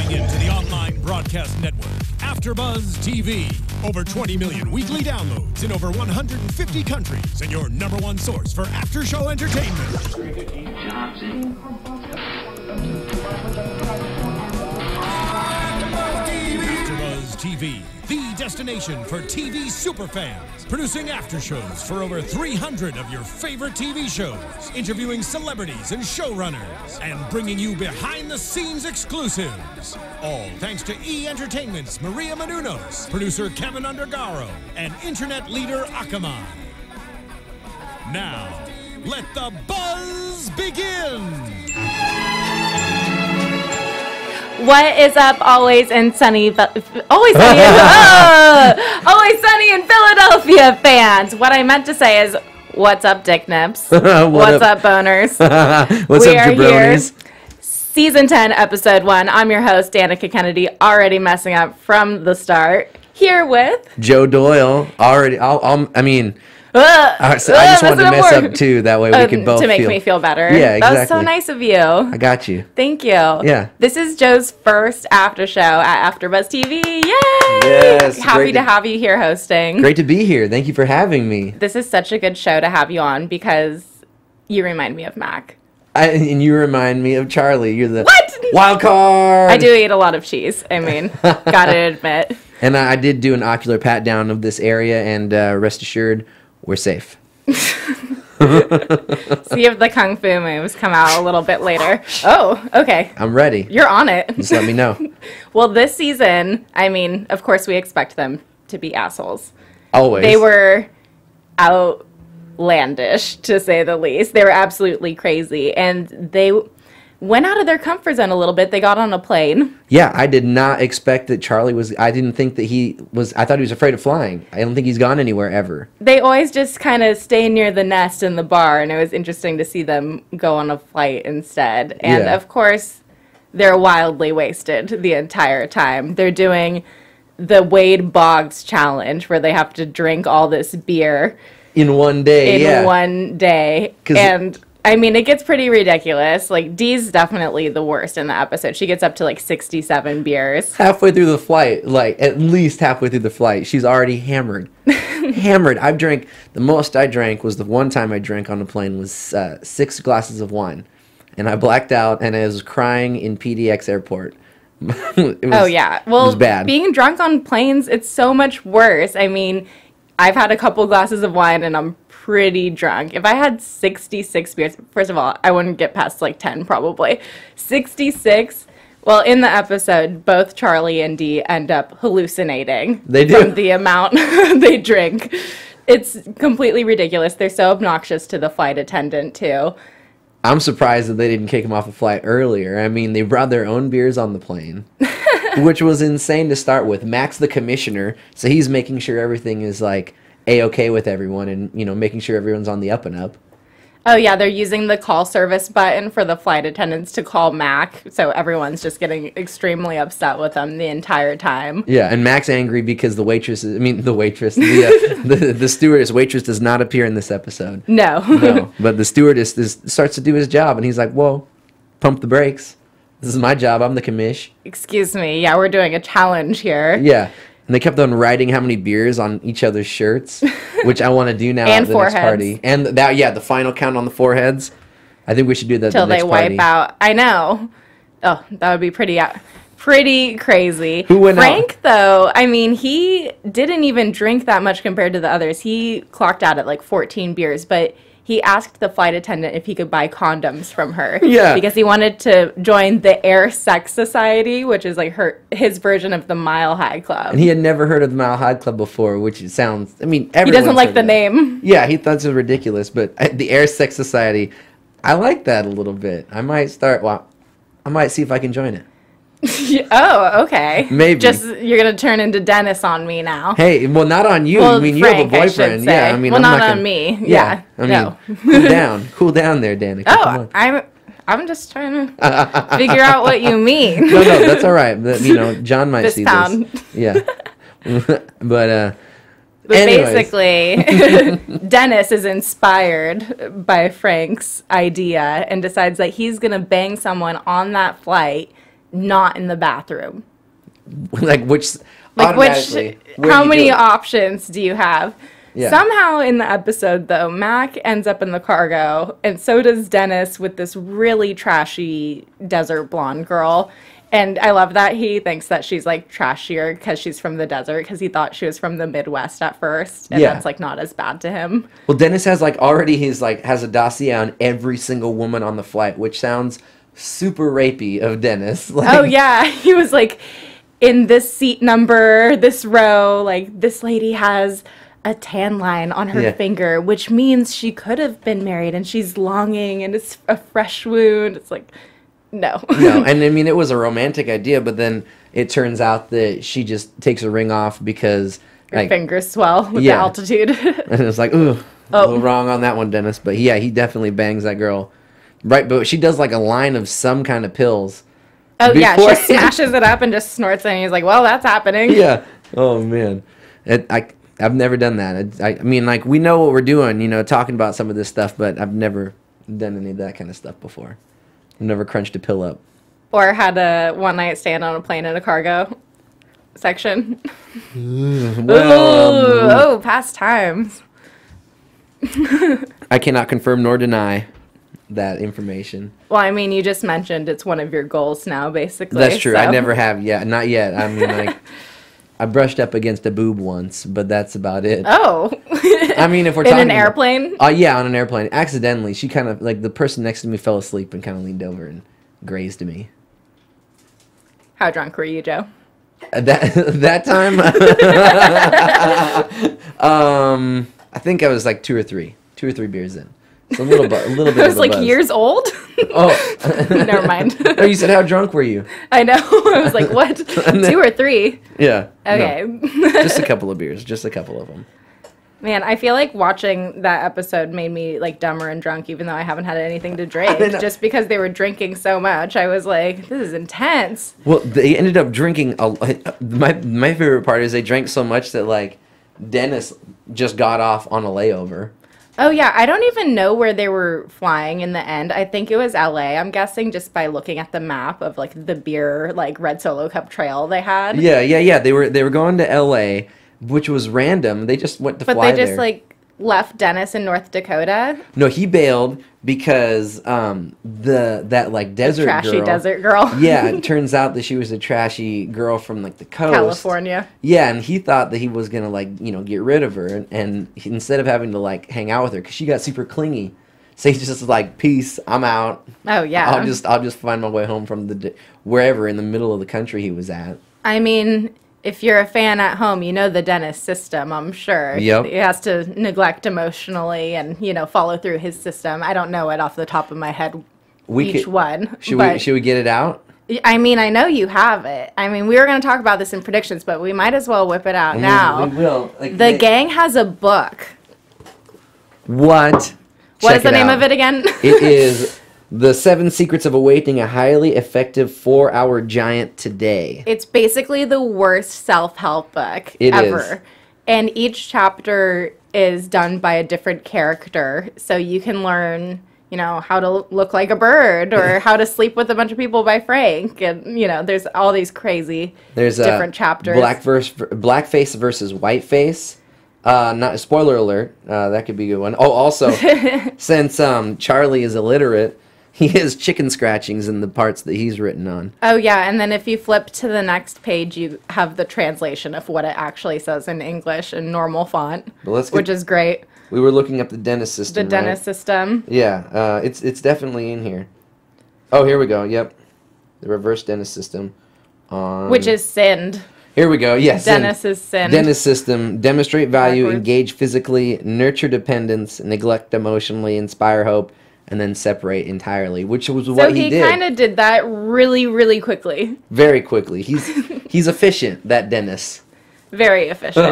Tuning in to the online broadcast network, AFTERBUZZ TV. Over 20 million weekly downloads in over 150 countries, and your #1 source for after-show entertainment. AFTERBUZZ TV, the destination for TV superfans. Producing after shows for over 300 of your favorite TV shows, interviewing celebrities and showrunners, and bringing you behind-the-scenes exclusives. All thanks to E! Entertainment's Maria Menounos, producer Kevin Undergaro, and internet leader Akamai. Now, let the buzz begin! What is up, always sunny in Philadelphia fans? What I meant to say is, what's up, dick nips? What's up, boners? What's up, jabronis? Season 10, episode 1. I'm your host, Danica Kennedy, already messing up from the start. Here with Joe Doyle. Already, I just wanted to mess up too. That way we could both to make me feel better. Yeah, exactly. That was so nice of you. I got you. Thank you. Yeah. This is Joe's first after show at AFTERBUZZ TV. Yay! Yes. Happy to have you here hosting. Great to be here. Thank you for having me. This is such a good show to have you on because you remind me of Mac. And you remind me of Charlie. You're the what? Wild card. I do eat a lot of cheese. I mean, gotta admit. And I did do an ocular pat down of this area, and rest assured, we're safe. See if the kung fu moves come out a little bit later. Oh, okay. I'm ready. You're on it. Just let me know. Well, this season, I mean, of course we expect them to be assholes. Always. They were outlandish, to say the least. They were absolutely crazy. And they went out of their comfort zone a little bit. They got on a plane. Yeah, I did not expect that Charlie was... I didn't think that he was... I thought he was afraid of flying. I don't think he's gone anywhere ever. They always just kind of stay near the nest in the bar, and it was interesting to see them go on a flight instead. And, yeah. Of course, they're wildly wasted the entire time. They're doing the Wade Boggs challenge, where they have to drink all this beer... In one day, in one day. And... I mean, it gets pretty ridiculous. Like, Dee's definitely the worst in the episode. She gets up to, like, 67 beers. Halfway through the flight, like, at least halfway through the flight, she's already hammered. Hammered. The most I drank was the one time I drank on the plane was 6 glasses of wine. And I blacked out, and I was crying in PDX airport. Oh, yeah. Well, it was bad. Being drunk on planes, it's so much worse. I mean, I've had a couple glasses of wine, and I'm pretty drunk. If I had 66 beers, first of all, I wouldn't get past like 10 probably. 66. Well, in the episode, both Charlie and Dee end up hallucinating. They do. From the amount they drink. It's completely ridiculous. They're so obnoxious to the flight attendant too. I'm surprised that they didn't kick him off a flight earlier. I mean, they brought their own beers on the plane, which was insane to start with. Mac's the commissioner, so he's making sure everything is like A-okay with everyone, and, you know, making sure everyone's on the up and up. Oh, yeah, they're using the call service button for the flight attendants to call Mac, so everyone's just getting extremely upset with them the entire time. Yeah, and Mac's angry because the stewardess waitress does not appear in this episode. No. No, but the stewardess starts to do his job, and he's like, whoa, pump the brakes. This is my job. I'm the commish. Excuse me. Yeah, we're doing a challenge here. Yeah. And they kept on writing how many beers on each other's shirts, which I want to do now and at the next party. And the final count on the foreheads. I think we should do that till at the next they wipe out. I know. Oh, that would be pretty crazy. Who went Frank, though, I mean, he didn't even drink that much compared to the others. He clocked out at like 14 beers, but he asked the flight attendant if he could buy condoms from her. Yeah. Because he wanted to join the Air Sex Society, which is like his version of the Mile High Club. And he had never heard of the Mile High Club before, which sounds, I mean, he doesn't like the name. Yeah, he thought it was ridiculous, but the Air Sex Society, I like that a little bit. I might see if I can join it. Oh, okay. Maybe. You're going to turn into Dennis on me now. Hey, well, not on you. Well, I mean, Frank, you have a boyfriend. Yeah, I mean, well, I'm not on me. Yeah. I mean, no. Cool down there, Danica. Oh, I'm just trying to figure out what you mean. No, that's all right. But, you know, John might see this. Yeah. But basically, Dennis is inspired by Frank's idea and decides that he's going to bang someone on that flight not in the bathroom? Like which? Like automatically, where how do you many do it? options do you have? Yeah. Somehow in the episode, though, Mac ends up in the cargo, and so does Dennis with this really trashy desert blonde girl. And I love that he thinks that she's, like, trashier because she's from the desert, because he thought she was from the Midwest at first, and Yeah. that's, like, not as bad to him. Well, Dennis has like already has a dossier on every single woman on the flight, which sounds super rapey of Dennis. Like, Oh, yeah. He was, like, in this seat number, this row, like, this lady has a tan line on her Yeah. finger, which means she could have been married and she's longing and it's a fresh wound. It's like, no. No, and I mean it was a romantic idea, but then it turns out that she just takes a ring off because Her like, fingers swell with Yeah. the altitude. and it's like, ooh, a Oh. little wrong on that one, Dennis. But yeah, he definitely bangs that girl. Right, but she does like a line of some kind of pills. Oh, yeah. Before- She smashes it up and just snorts it. And he's like, well, that's happening. Yeah. Oh man, I've never done that. I mean, like we know what we're doing, you know, talking about some of this stuff, but I've never done any of that kind of stuff before. I've never crunched a pill up. Or had a one-night stand on a plane in a cargo section. Well, Ooh, past times. I cannot confirm nor deny that information. Well, I mean, you just mentioned it's one of your goals now, basically. That's true. so- I never have yet. Not yet. I mean, like, I brushed up against a boob once, but that's about it. Oh. I mean, if we're In talking an about- airplane? Yeah, on an airplane. Accidentally, she kind of like the person next to me fell asleep and kind of leaned over and grazed me. How drunk were you, Joe? That time, I think I was like two or three beers in. So a little bit. I was of a like buzz. years old? Oh, Never mind. No, you said how drunk were you? I know. I was like, what? 2 or 3? Yeah. no. Okay. Just a couple of beers. Just a couple of them. Man, I feel like watching that episode made me like dumber and drunk, even though I haven't had anything to drink. know. Just because they were drinking so much, I was like, this is intense. Well, they ended up drinking. My favorite part is they drank so much that like Dennis just got off on a layover. Oh, yeah. I don't even know where they were flying in the end. I think it was LA, I'm guessing, just by looking at the map of like the beer, like Red Solo Cup trail they had. Yeah. They were going to L.A., which was random. They just went to But fly they just there. like left Dennis in North Dakota. No, he bailed because that like desert Trashy girl. desert girl. Yeah, it turns out that she was a trashy girl from like the coast. California. Yeah, and he thought that he was gonna like get rid of her, and he, instead of having to like hang out with her because she got super clingy, so he's just like, peace, I'm out. Oh, yeah. I'll just find my way home from wherever in the middle of the country he was at. I mean, if you're a fan at home, you know the Dennis system, I'm sure. Yep. He has to neglect emotionally and, follow through his system. I don't know it off the top of my head, each one. Should we get it out? I mean, I know you have it. I mean, we were going to talk about this in predictions, but we might as well whip it out now. We will. Like, The gang has a book. What? What is the name of it again? It is The 7 Secrets of Awakening a Highly Effective 4-Hour Giant Today. It's basically the worst self-help book It ever. is. And each chapter is done by a different character. So you can learn, how to look like a bird or how to sleep with a bunch of people by Frank. And, there's all these crazy different chapters. Blackface versus whiteface. Not spoiler alert. That could be a good one. Oh, also, since Charlie is illiterate, he has chicken scratchings in the parts that he's written on. Oh, yeah. And then if you flip to the next page, you have the translation of what it actually says in English in normal font, which is great. We were looking up the Dennis system. The Dennis system. Yeah, it's definitely in here. Oh, here we go. Yep, the reverse Dennis system. Which is SIND. Here we go. Yes. Dennis is SIND. Dennis system: demonstrate value, Backwards. engage physically, nurture dependence, neglect emotionally, inspire hope, and then separate entirely. Which was what he did. So he kind of did that really, really quickly. Very quickly. He's efficient. That Dennis. Very efficient.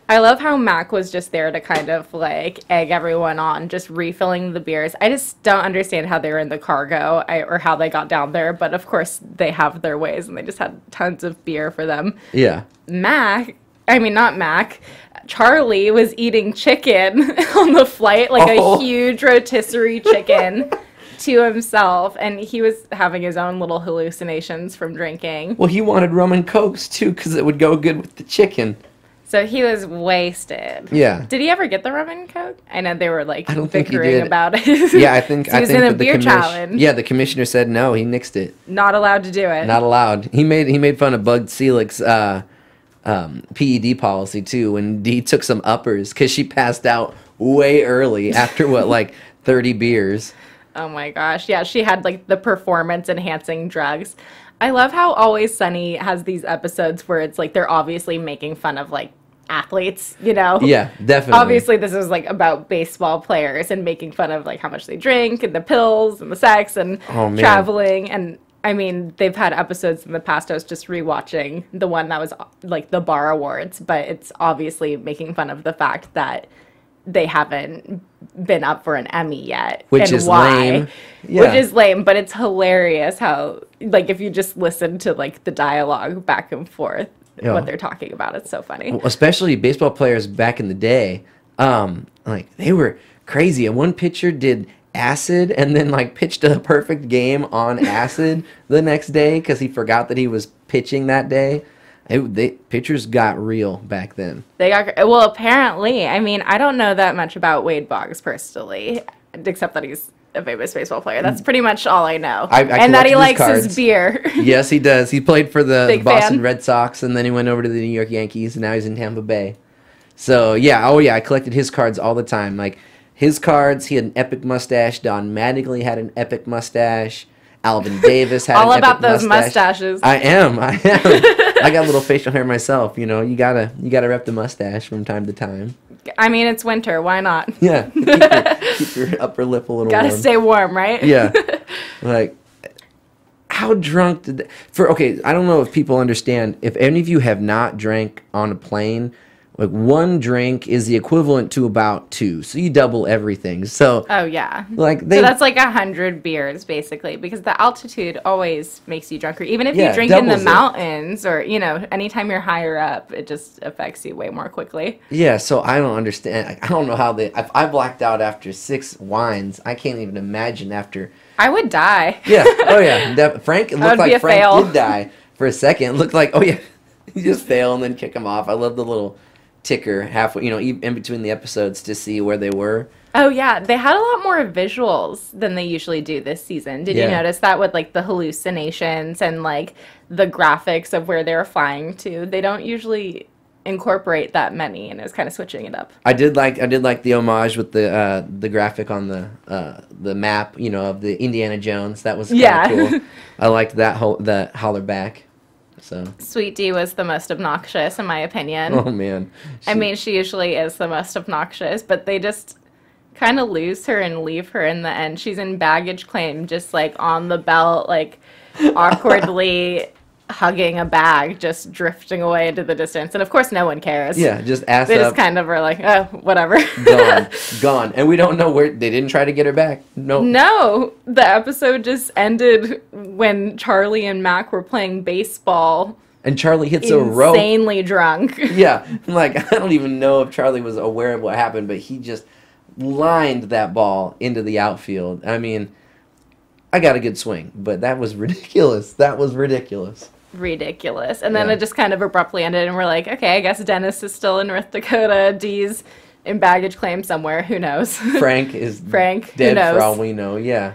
I love how Mac was just there to kind of like egg everyone on, just refilling the beers. I just don't understand how they were in the cargo or how they got down there, but of course they have their ways and they just had tons of beer for them. Yeah. Not Mac. Charlie was eating chicken on the flight, like a huge rotisserie chicken. to himself, and he was having his own little hallucinations from drinking. Well, he wanted rum and cokes too, because it would go good with the chicken. So he was wasted. Yeah. Did he ever get the rum and coke? I know they were like I don't think he bickering did. about it. Yeah, I think So he was in a beer challenge. Yeah, the commissioner said no. He nixed it. Not allowed to do it. Not allowed. He made fun of Bug Selig's PED policy too when he took some uppers because she passed out way early after like 30 beers. Oh my gosh. Yeah, she had like the performance enhancing drugs. I love how Always Sunny has these episodes where it's like they're obviously making fun of like athletes, you know? Yeah, definitely. Obviously this is like about baseball players and making fun of like how much they drink and the pills and the sex and traveling. And I mean, they've had episodes in the past. I was just rewatching the one that was like the bar awards, but it's obviously making fun of the fact that they haven't been up for an Emmy yet. Which is lame. Yeah. Which is lame, but it's hilarious how, like, if you just listen to, like, the dialogue back and forth, what they're talking about, it's so funny. Well, especially baseball players back in the day, like, they were crazy. And one pitcher did acid and then, like, pitched a perfect game on acid the next day because he forgot that he was pitching that day. Pitchers got real back then. Well, apparently. I mean, I don't know that much about Wade Boggs personally, except that he's a famous baseball player. That's pretty much all I know. And that he likes his beer. Yes, he does. He played for the Boston fan. Red Sox, and then he went over to the New York Yankees, and now he's in Tampa Bay. So, yeah. Oh, yeah, I collected his cards all the time. Like, his cards, he had an epic mustache. Don Mattingly had an epic mustache. Alvin Davis had all an about epic those mustaches. I am. I got a little facial hair myself, you know. You gotta rep the mustache from time to time. I mean, it's winter. Why not? Yeah. Keep your upper lip a little Gotta warm. stay warm, right? Yeah. Like, how drunk did that... Okay, I don't know if people understand. If any of you have not drank on a plane, like, one drink is the equivalent to about 2. So you double everything. So... Oh, yeah. Like, so that's like 100 beers, basically, because the altitude always makes you drunker. Even if you drink in the mountains or, you know, anytime you're higher up, it just affects you way more quickly. Yeah, so I don't understand. I don't know how they... I blacked out after 6 wines. I can't even imagine after... I would die. Yeah. Oh, yeah. Frank, it looked like Frank fail. did die for a second. It looked like, oh, yeah, you just fail and then kick him off. I love the little ticker halfway, you know, in between the episodes to see where they were. Oh, yeah. They had a lot more visuals than they usually do this season. Did you notice that with, like, the hallucinations and, like, the graphics of where they were flying to? They don't usually incorporate that many, and it was kind of switching it up. I did like the homage with the graphic on the map, you know, of the Indiana Jones. That was kind of cool. I liked that holler back. So Sweet D was the most obnoxious, in my opinion. Oh man, I mean, she usually is the most obnoxious, but they just kind of lose her and leave her in the end. She's in baggage claim, just like on the belt, like awkwardly hugging a bag, just drifting away into the distance. And of course, no one cares. Yeah, just ass they up. Just kind of are like, oh, whatever. Gone. And we don't know where they didn't try to get her back. No, the episode just ended when Charlie and Mac were playing baseball. And Charlie hits a rope. Insanely drunk. Yeah, like I don't even know if Charlie was aware of what happened, but he just lined that ball into the outfield. I mean, I got a good swing, but that was ridiculous. Ridiculous. And then it just kind of abruptly ended, and we're like, okay, I guess Dennis is still in North Dakota. Dee's in baggage claim somewhere. Who knows? Frank is dead who knows? For all we know. Yeah.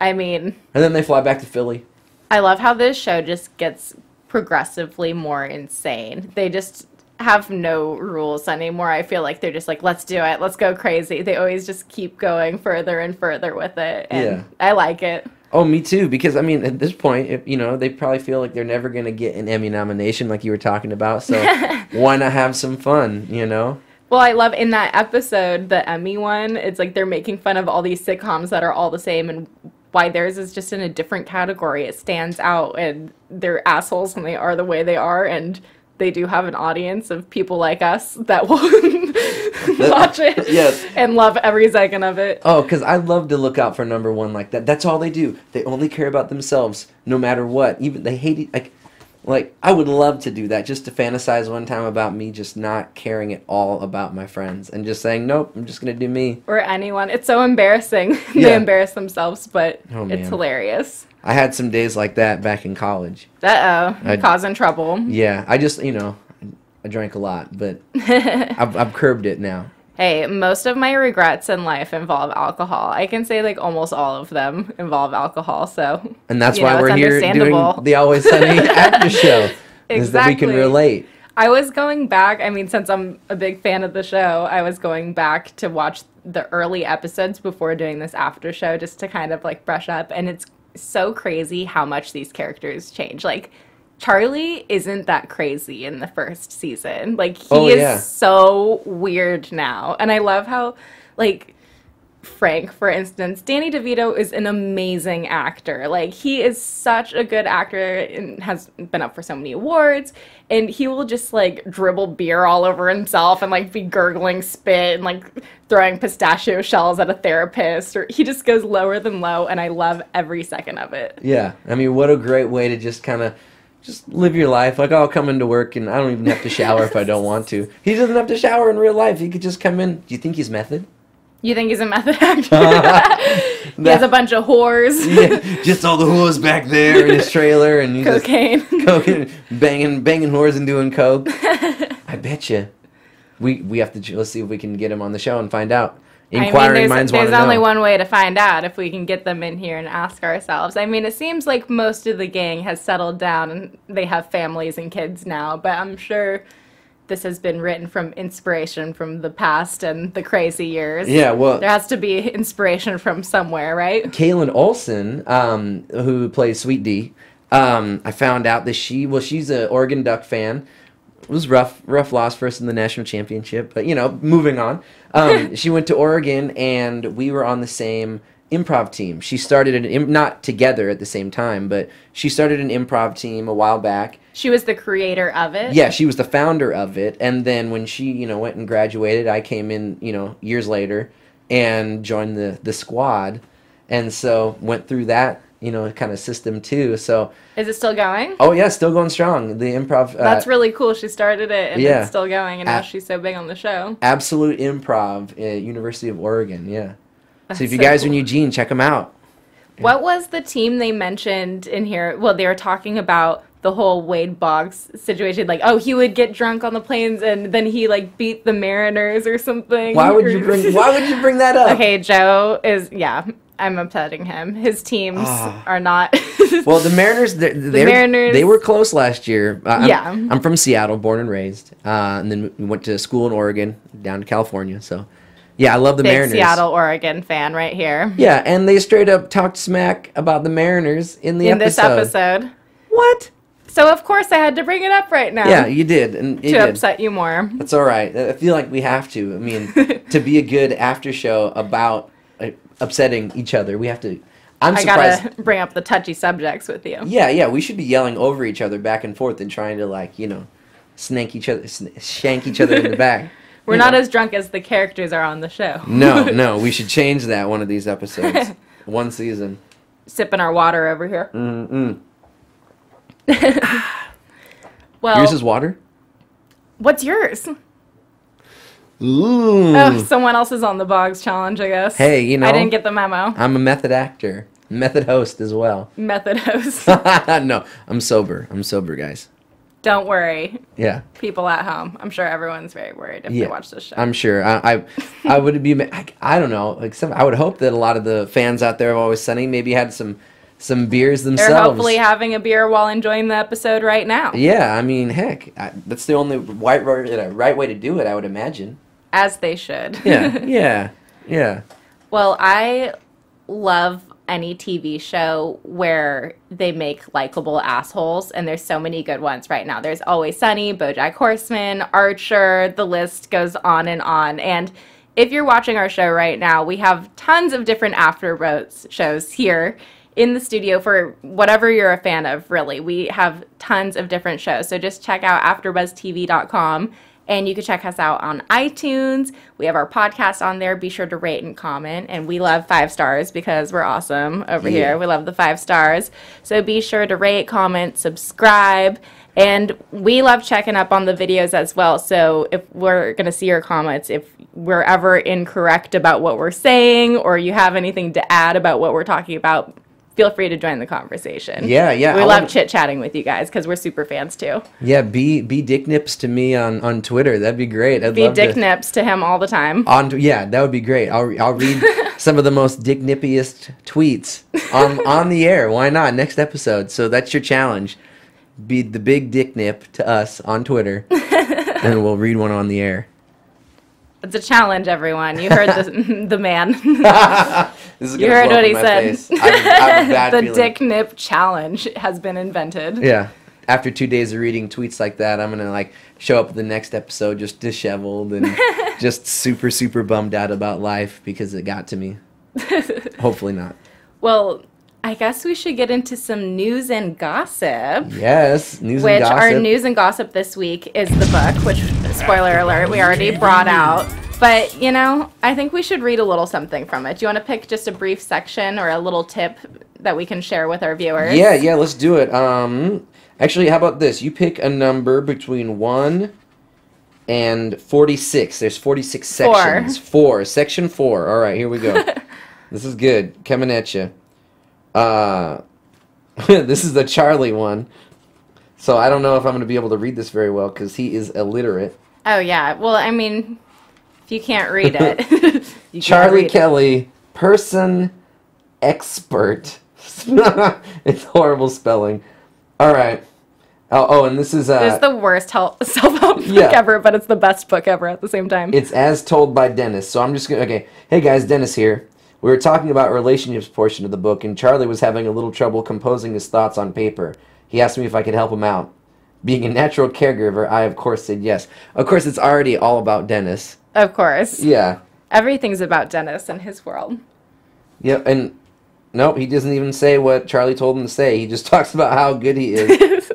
I mean... And then they fly back to Philly. I love how this show just gets progressively more insane. They just have no rules anymore. I feel like they're just like, let's do it. Let's go crazy. They always just keep going further and further with it. And I like it. Oh, me too. Because, I mean, at this point, you know, they probably feel like they're never going to get an Emmy nomination like you were talking about. So why not have some fun, you know? Well, I love in that episode, the Emmy one, it's like they're making fun of all these sitcoms that are all the same and why theirs is just in a different category. It stands out, and they're assholes and they are the way they are, and they do have an audience of people like us that will watch it and love every second of it. Oh, because I love to look out for number one like that. That's all they do. They only care about themselves, no matter what. Even they hate it. Like, I would love to do that, just to fantasize one time about me just not caring at all about my friends and just saying, nope, I'm just going to do me. Or anyone. It's so embarrassing. Yeah. They embarrass themselves, but Oh, it's man. hilarious. I had some days like that back in college. Uh-oh. Causing trouble. Yeah, I just, I drank a lot, but I've curbed it now. Hey, most of my regrets in life involve alcohol. I can say, like, almost all of them involve alcohol, so... And that's you why know, we're it's here understandable. doing the Always Sunny after show. Is that we can Exactly. relate. I was going back, I mean, since I'm a big fan of the show, I was going back to watch the early episodes before doing this after show just to kind of, like, brush up, and it's so crazy how much these characters change. Like, Charlie isn't that crazy in the first season. Like, he is so weird now. And I love how, like, Frank, for instance, Danny DeVito is an amazing actor. Like, he is such a good actor and has been up for so many awards. And he will just, like, dribble beer all over himself and, like, be gurgling spit and, like, throwing pistachio shells at a therapist. Or he just goes lower than low, and I love every second of it. Yeah, I mean, what a great way to just kind of just live your life. Like, I'll come into work and I don't even have to shower if I don't want to. He doesn't have to shower in real life. He could just come in. Do you think he's method? You think he's a method actor? He has a bunch of whores. Yeah, just all the whores back there in his trailer and Cocaine. Cocaine, banging whores and doing coke. I bet you. We have to, let's see if we can get him on the show and find out. Inquiring minds want to know. There's only one way to find out, if we can get them in here and ask ourselves. I mean, it seems like most of the gang has settled down and they have families and kids now, but I'm sure this has been written from inspiration from the past and the crazy years. Yeah, well, there has to be inspiration from somewhere, right? Kaitlin Olson, who plays Sweet D, I found out that she's an Oregon Duck fan. It was rough loss for us in the national championship, but moving on. She went to Oregon, and we were on the same improv team. She started not together at the same time, but she started an improv team a while back. She was the creator of it? Yeah, she was the founder of it, and then when she, went and graduated, I came in, years later and joined the squad, and so went through that, kind of system too. So is it still going? Oh yeah, still going strong. The improv. That's really cool. She started it and it's still going, and now she's so big on the show. Absolute Improv at University of Oregon. Yeah. That's so if you guys are in Eugene, check them out. What was the team they mentioned in here? Well, they were talking about the whole Wade Boggs situation. Like, oh, he would get drunk on the planes and then he like beat the Mariners or something. Why would you bring that up? Okay, Joe is I'm upsetting him. His teams are not. Well, the Mariners, they were close last year. I'm from Seattle, born and raised, and then we went to school in Oregon, down to California. So, yeah, I love the Mariners. Seattle, Oregon fan right here. Yeah, and they straight up talked smack about the Mariners in this episode. What? So of course I had to bring it up right now. Yeah, you did, and to upset you more. That's all right. I feel like we have to. I mean, to be a good after show about upsetting each other, we have to. I'm surprised. I gotta bring up the touchy subjects with you. Yeah, we should be yelling over each other back and forth and trying to shank each other in the back. We're not as drunk as the characters are on the show. No, we should change that one of these episodes. One season. Sipping our water over here. Well, yours is water? What's yours? Ooh. Oh, someone else is on the Boggs challenge, I guess. Hey, I didn't get the memo. I'm a method actor. Method host as well. Method host. No, I'm sober. guys. Don't worry. Yeah. People at home. I'm sure everyone's very worried if they watch this show. I'm sure. I would be. I don't know. I would hope that a lot of the fans out there of Always Sunny maybe had some beers themselves. They're hopefully having a beer while enjoying the episode right now. Yeah, I mean, heck, that's the only right way to do it, I would imagine. As they should. Yeah. Well, I love any TV show where they make likable assholes, and there's so many good ones right now. There's Always Sunny, BoJack Horseman, Archer, the list goes on. And if you're watching our show right now, we have tons of different AFTERBUZZ shows here in the studio for whatever you're a fan of, really. We have tons of different shows, so just check out AFTERBUZZTV.com. And you can check us out on iTunes. We have our podcast on there. Be sure to rate and comment. And we love 5 stars because we're awesome over here. We love the 5 stars. So be sure to rate, comment, subscribe. And we love checking up on the videos as well. So if we're going to see your comments, if we're ever incorrect about what we're saying or you have anything to add about what we're talking about, feel free to join the conversation. Yeah, yeah. We love chit-chatting with you guys because we're super fans too. Yeah, be Dick Nips to me on Twitter. That'd be great. I'd love Dick Nips to him all the time. Yeah, that would be great. I'll read some of the most Dick Nippiest tweets on the air. Why not? Next episode. So that's your challenge. Be the big Dick Nip to us on Twitter, and we'll read one on the air. It's a challenge, everyone. You heard the man. This is You heard what he said. The Dick Nip challenge has been invented. Yeah. After 2 days of reading tweets like that, I'm gonna show up at the next episode just disheveled and just super, super bummed out about life because it got to me. Hopefully not. Well, I guess we should get into some news and gossip. Yes, news and gossip. Our news and gossip this week is the book, which, spoiler alert, we already brought out. But, I think we should read a little something from it. Do you want to pick just a brief section or a little tip that we can share with our viewers? Yeah, let's do it. Actually, how about this? You pick a number between 1 and 46. There's 46 sections. 4. Section 4. All right, here we go. This is good. Coming at you. This is the Charlie one. So I don't know if I'm going to be able to read this very well because he is illiterate. Oh, yeah. Well, I mean, if you can't read it. Charlie Kelly, person expert. It's horrible spelling. All right. Oh, and this is... It's the worst self-help book ever, but it's the best book ever at the same time. It's as told by Dennis. So I'm just going to... Okay. Hey, guys, Dennis here. We were talking about relationships portion of the book, and Charlie was having a little trouble composing his thoughts on paper. He asked me if I could help him out. Being a natural caregiver, I, of course, said yes. Of course, it's already all about Dennis. Of course. Yeah. Everything's about Dennis and his world. Yep, and... Nope, he doesn't even say what Charlie told him to say. He just talks about how good he is.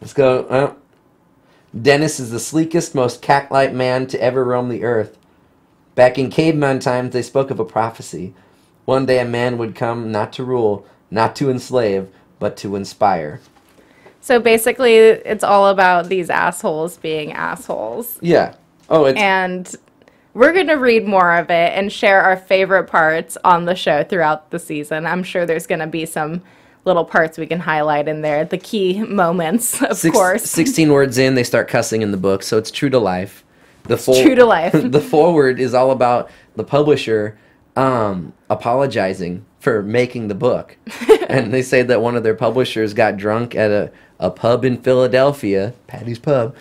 Let's go. Dennis is the sleekest, most cat-like man to ever roam the earth. Back in caveman times, they spoke of a prophecy. One day a man would come not to rule, not to enslave, but to inspire. So basically, it's all about these assholes being assholes. Yeah. And we're going to read more of it and share our favorite parts on the show throughout the season. I'm sure there's going to be some little parts we can highlight in there. The key moments, of course. 16 words in, they start cussing in the book, so it's true to life. True to life. The foreword is all about the publisher apologizing for making the book. And they say that one of their publishers got drunk at a pub in Philadephia, Paddy's Pub,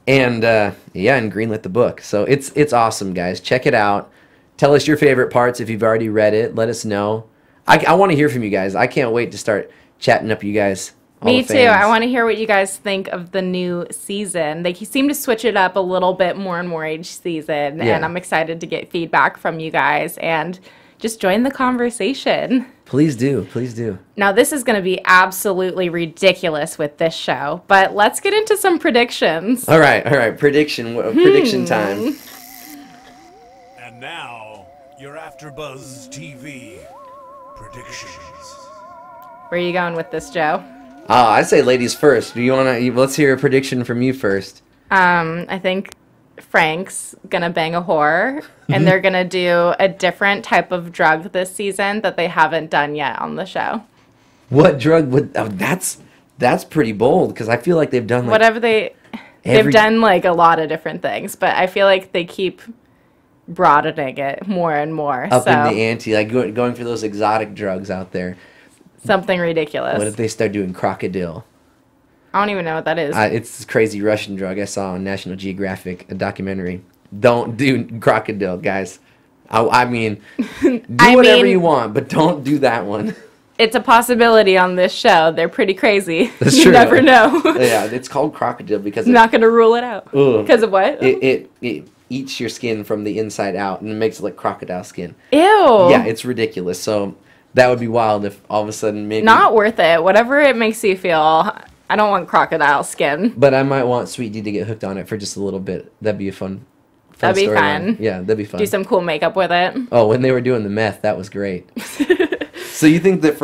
and and greenlit the book. So it's awesome, guys. Check it out. Tell us your favorite parts if you've already read it. Let us know. I want to hear from you guys. I can't wait to start chatting up you guys. Me too. I want to hear what you guys think of the new season. They seem to switch it up a little bit more and more each season, and I'm excited to get feedback from you guys and just join the conversation. Please do. Please do. Now, this is going to be absolutely ridiculous with this show, but let's get into some predictions. All right. Prediction time. And now, your AFTERBUZZ TV predictions. Where are you going with this, Joe? I'd say ladies first. Do you want to? Let's hear a prediction from you first. I think Frank's gonna bang a whore, and they're gonna do a different type of drug this season that they haven't done yet on the show. What drug would? Oh, that's pretty bold because I feel like they've done whatever they've done a lot of different things, but I feel like they keep broadening it more and more. Up in the ante, going for those exotic drugs out there. Something ridiculous. What if they start doing crocodile? I don't even know what that is. It's this crazy Russian drug I saw on National Geographic, a documentary. Don't do crocodile, guys. I mean, do whatever you want, but don't do that one. It's a possibility on this show. They're pretty crazy. That's true. You never know. Yeah, it's called crocodile because... I'm not going to rule it out. Because of what? It eats your skin from the inside out, and it makes it like crocodile skin. Ew. Yeah, it's ridiculous. So... that would be wild if all of a sudden maybe... Not worth it. Whatever it makes you feel. I don't want crocodile skin. But I might want Sweet D to get hooked on it for just a little bit. That'd be a fun That'd be fun. Yeah, that'd be fun. Do some cool makeup with it. Oh, when they were doing the meth, that was great. So you think that...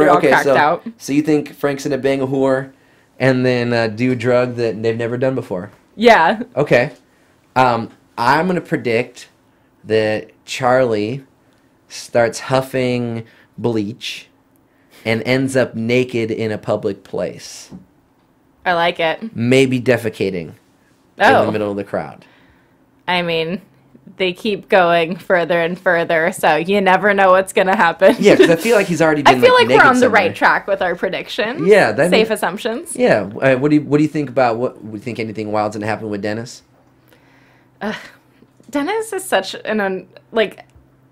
So you think Frank's gonna bang a whore, and then do a drug that they've never done before. Yeah. Okay. I'm going to predict that Charlie starts huffing bleach and ends up naked in a public place. I like it. Maybe defecating in the middle of the crowd. I mean, they keep going further and further, so you never know what's going to happen. Yeah, because I feel like he's already been I feel like we're on the somewhere. right track with our predictions. Yeah. Safe assumptions. Yeah. What do you think about what we think anything wild's going to happen with Dennis? Dennis is such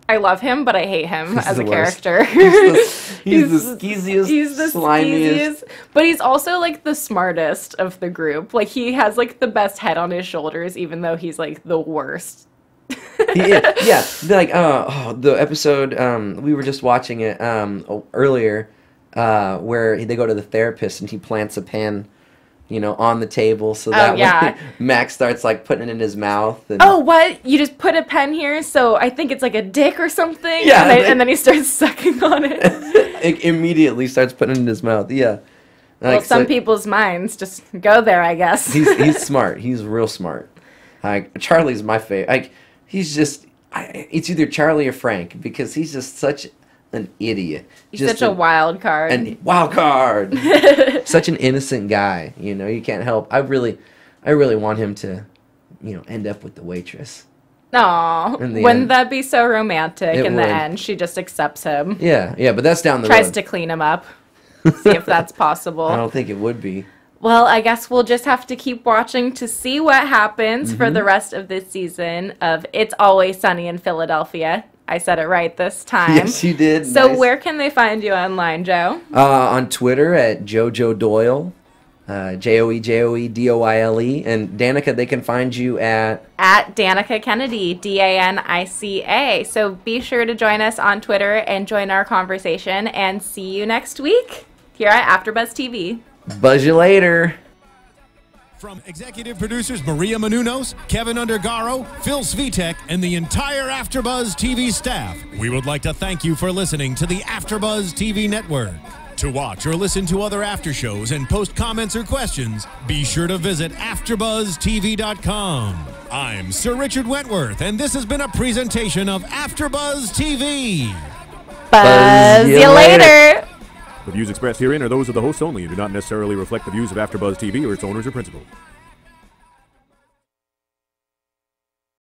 I love him, but I hate him as a character. He's the skeeziest, He's the slimiest. But he's also, like, the smartest of the group. Like, he has, like, the best head on his shoulders, even though he's, like, the worst. Yeah. Like, the episode, we were just watching it earlier, where they go to the therapist and he plants a pen, on the table, so that way Max starts, like, putting it in his mouth. And... Oh, what? You just put a pen here, so I think it's like a dick or something? Yeah. And then he starts sucking on it. It immediately starts putting it in his mouth, yeah. Well, some people's minds just go there, I guess. He's smart. He's real smart. Like, Charlie's my favorite. Like, he's just... it's either Charlie or Frank, because he's just such... an idiot. He's such a wild card. Wild card. Such an innocent guy. You can't help. I really want him to, end up with the waitress. Aw, wouldn't that be so romantic in the would. end? She just accepts him. Yeah, but that's down the road. Tries to clean him up. See if that's possible. I don't think it would be. Well, I guess we'll just have to keep watching to see what happens for the rest of this season of It's Always Sunny in Philadephia. I said it right this time. Yes, you did. So nice. Where can they find you online, Joe? On Twitter at Jojo Doyle, JoeJoeDoyle, and Danica, they can find you at Danica Kennedy, Danica. So be sure to join us on Twitter and join our conversation, and see you next week here at AfterBuzz TV. Buzz you later. From executive producers Maria Menounos, Kevin Undergaro, Phil Svitek, and the entire AfterBuzz TV staff, we would like to thank you for listening to the AfterBuzz TV network. To watch or listen to other after shows and post comments or questions, be sure to visit AfterBuzzTV.com. I'm Sir Richard Wentworth, and this has been a presentation of AfterBuzz TV. Buzz you later. The views expressed herein are those of the hosts only and do not necessarily reflect the views of AfterBuzz TV or its owners or principals.